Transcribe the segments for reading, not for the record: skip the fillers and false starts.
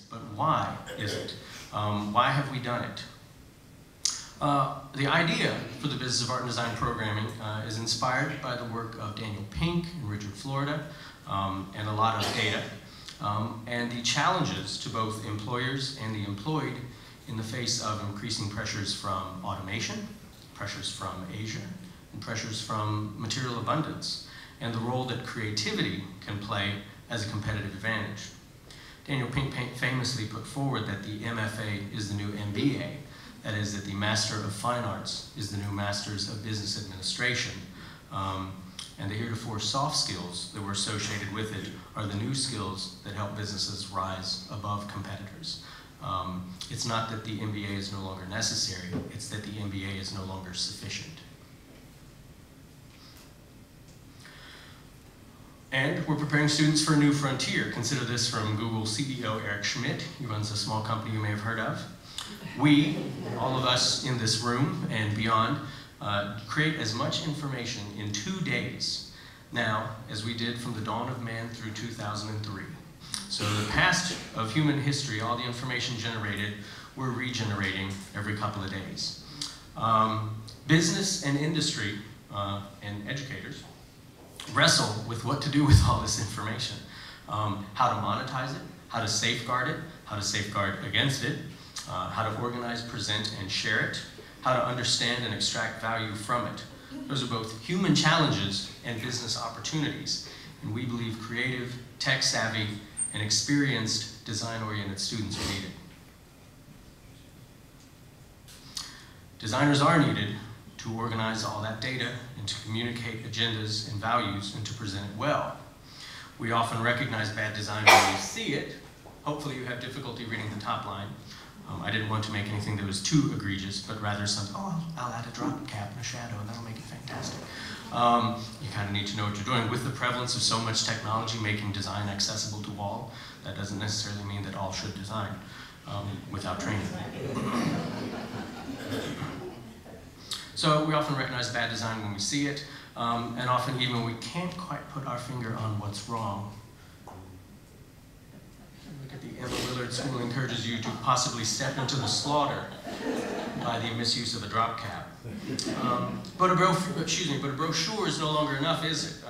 But why is it? Why have we done it? The idea for the Business of Art and Design programming is inspired by the work of Daniel Pink in Richard, Florida, and a lot of data, and the challenges to both employers and the employed in the face of increasing pressures from automation, pressures from Asia, and pressures from material abundance, and the role that creativity can play as a competitive advantage. Daniel Pink famously put forward that the MFA is the new MBA, that is, that the Master of Fine Arts is the new Masters of Business Administration, and the heretofore soft skills that were associated with it are the new skills that help businesses rise above competitors. It's not that the MBA is no longer necessary, it's that the MBA is no longer sufficient. And we're preparing students for a new frontier. Consider this from Google CEO Eric Schmidt. He runs a small company you may have heard of. We, all of us in this room and beyond, create as much information in 2 days now as we did from the dawn of man through 2003. So the past of human history, all the information generated, we're regenerating every couple of days. Business and industry and educators wrestle with what to do with all this information. How to monetize it, how to safeguard against it, how to organize, present, and share it, how to understand and extract value from it. Those are both human challenges and business opportunities, and we believe creative, tech-savvy, and experienced design-oriented students are needed. Designers are needed to organize all that data and to communicate agendas and values and to present it well. We often recognize bad design when we see it. Hopefully you have difficulty reading the top line. I didn't want to make anything that was too egregious, but rather something, oh, I'll add a drop cap and a shadow and that'll make it fantastic. You kind of need to know what you're doing. With the prevalence of so much technology making design accessible to all, that doesn't necessarily mean that all should design without training. So we often recognize bad design when we see it, and often even we can't quite put our finger on what's wrong. Look at the Emma Willard School encourages you to possibly step into the slaughter by the misuse of a drop cap. But a brochure is no longer enough, is it?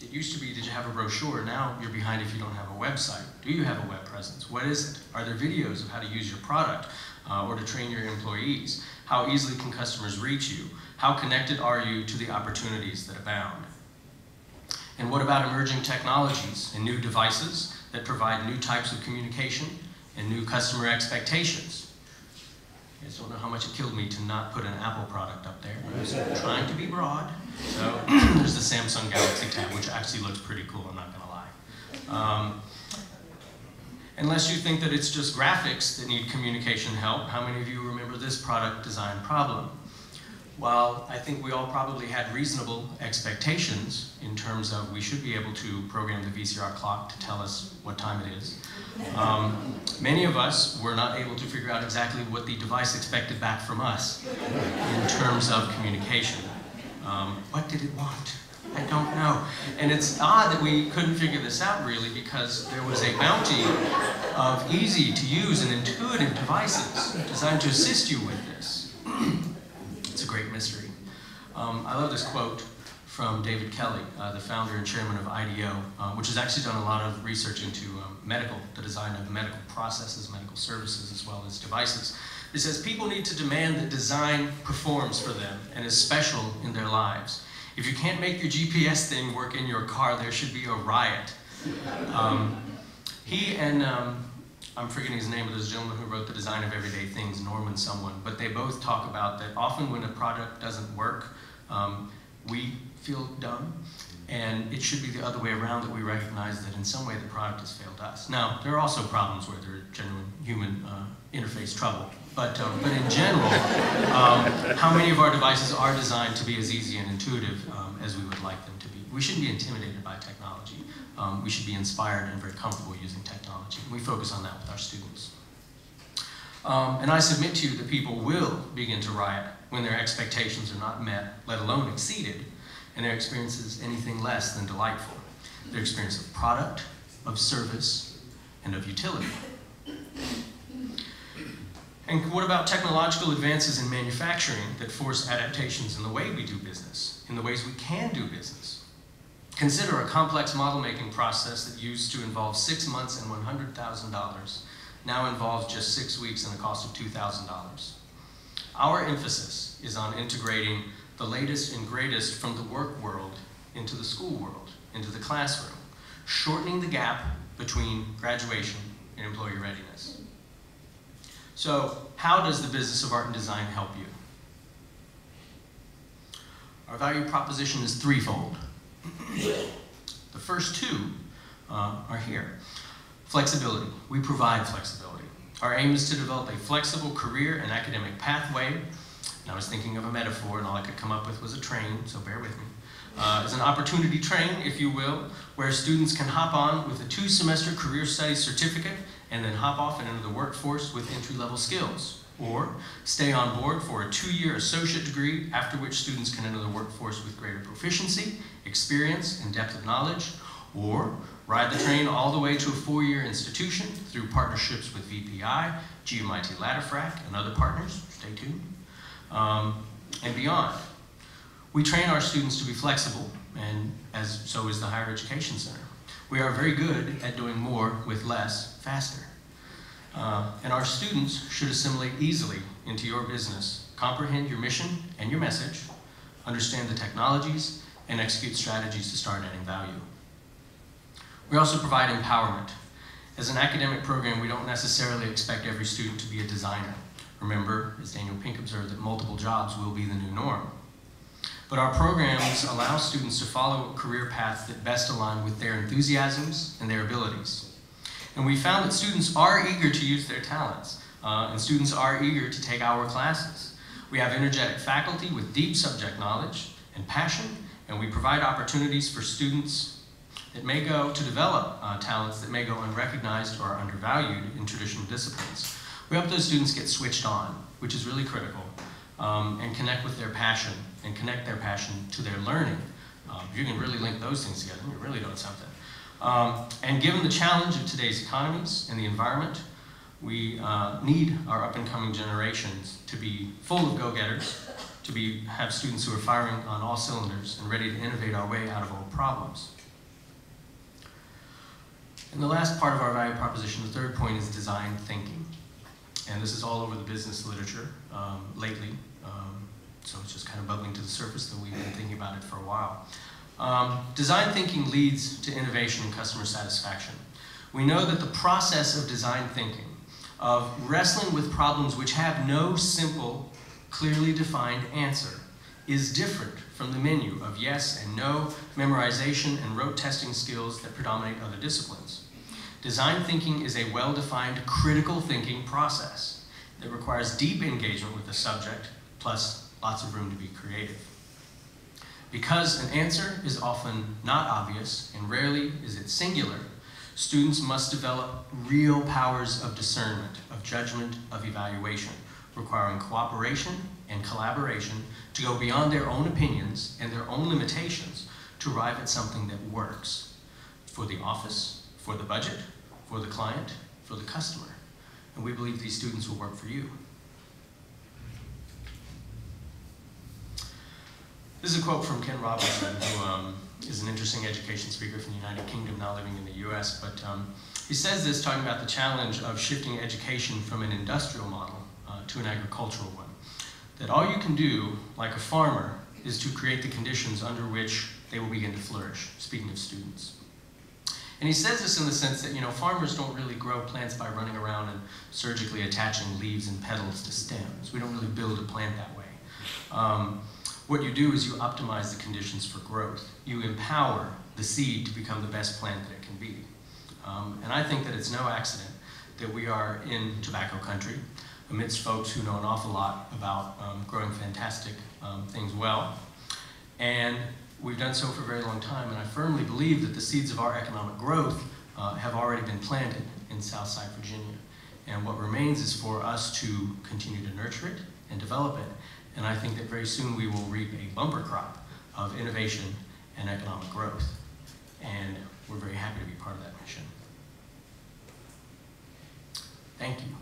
It used to be, did you have a brochure? Now you're behind if you don't have a website. Do you have a web presence? What is it? Are there videos of how to use your product or to train your employees? How easily can customers reach you? How connected are you to the opportunities that abound? And what about emerging technologies and new devices that provide new types of communication and new customer expectations? I just don't know how much it killed me to not put an Apple product up there, but I was trying to be broad. So there's the Samsung Galaxy Tab, which actually looks pretty cool, I'm not gonna lie. Unless you think that it's just graphics that need communication help, how many of you remember this product design problem? Well, I think we all probably had reasonable expectations in terms of we should be able to program the VCR clock to tell us what time it is. Many of us were not able to figure out exactly what the device expected back from us in terms of communication. What did it want? I don't know. And it's odd that we couldn't figure this out really because there was a bounty of easy to use and intuitive devices designed to assist you with this. It's a great mystery. I love this quote from David Kelly, the founder and chairman of IDEO, which has actually done a lot of research into the design of medical processes, medical services, as well as devices. It says, people need to demand that design performs for them and is special in their lives. If you can't make your GPS thing work in your car, there should be a riot. He and, I'm forgetting his name, but there's a gentleman who wrote The Design of Everyday Things, Norman someone, but they both talk about that often when a product doesn't work, we feel dumb, and it should be the other way around, that we recognize that in some way the product has failed us. Now, there are also problems where there are genuine human interface trouble, but in general, how many of our devices are designed to be as easy and intuitive as we would like them to be? We shouldn't be intimidated by technology. We should be inspired and very comfortable using technology. We focus on that with our students. And I submit to you that people will begin to riot when their expectations are not met, let alone exceeded, and their experience is anything less than delightful. Their experience of product, of service, and of utility. And what about technological advances in manufacturing that force adaptations in the way we do business, in the ways we can do business? Consider a complex model-making process that used to involve 6 months and $100,000 now involves just 6 weeks and a cost of $2,000. Our emphasis is on integrating the latest and greatest from the work world into the school world, into the classroom, shortening the gap between graduation and employee readiness. So, how does the business of art and design help you? Our value proposition is threefold. The first two are here. Flexibility. We provide flexibility. Our aim is to develop a flexible career and academic pathway. And I was thinking of a metaphor, and all I could come up with was a train, so bear with me. It's an opportunity train, if you will, where students can hop on with a 2-semester career studies certificate and then hop off and into the workforce with entry-level skills. Or stay on board for a 2-year associate degree, after which students can enter the workforce with greater proficiency, experience, and depth of knowledge. Or ride the train all the way to a 4-year institution through partnerships with VPI, GMIT Ladderfrac, and other partners, stay tuned, and beyond. We train our students to be flexible, and so is the Higher Education Center. We are very good at doing more with less, faster. And our students should assimilate easily into your business, comprehend your mission and your message, understand the technologies, and execute strategies to start adding value. We also provide empowerment. As an academic program, we don't necessarily expect every student to be a designer. Remember, as Daniel Pink observed, that multiple jobs will be the new norm. But our programs allow students to follow career paths that best align with their enthusiasms and their abilities. And we found that students are eager to use their talents, and students are eager to take our classes. We have energetic faculty with deep subject knowledge and passion, and we provide opportunities for students that may go to develop talents that may go unrecognized or undervalued in traditional disciplines. We help those students get switched on, which is really critical, and connect with their passion, and connect their passion to their learning. If you can really link those things together, you're really doing something. And given the challenge of today's economies and the environment, we need our up-and-coming generations to be full of go-getters, to have students who are firing on all cylinders and ready to innovate our way out of old problems. And the last part of our value proposition, the third point, is design thinking. And this is all over the business literature lately, so it's just kind of bubbling to the surface, though we've been thinking about it for a while. Design thinking leads to innovation and customer satisfaction. We know that the process of design thinking, of wrestling with problems which have no simple, clearly defined answer, is different from the menu of yes and no, memorization, and rote testing skills that predominate other disciplines. Design thinking is a well-defined critical thinking process that requires deep engagement with the subject, plus lots of room to be creative. Because an answer is often not obvious, and rarely is it singular, students must develop real powers of discernment, of judgment, of evaluation, requiring cooperation and collaboration to go beyond their own opinions and their own limitations to arrive at something that works for the office, for the budget, for the client, for the customer. And we believe these students will work for you. This is a quote from Ken Robinson, who is an interesting education speaker from the United Kingdom, now living in the US. But he says this, talking about the challenge of shifting education from an industrial model to an agricultural one. That all you can do, like a farmer, is to create the conditions under which they will begin to flourish, speaking of students. And he says this in the sense that, farmers don't really grow plants by running around and surgically attaching leaves and petals to stems. We don't really build a plant that way. What you do is you optimize the conditions for growth. You empower the seed to become the best plant that it can be. And I think that it's no accident that we are in tobacco country, amidst folks who know an awful lot about growing fantastic things well. And we've done so for a very long time, and I firmly believe that the seeds of our economic growth have already been planted in Southside Virginia. And what remains is for us to continue to nurture it and develop it. And I think that very soon we will reap a bumper crop of innovation and economic growth. And we're very happy to be part of that mission. Thank you.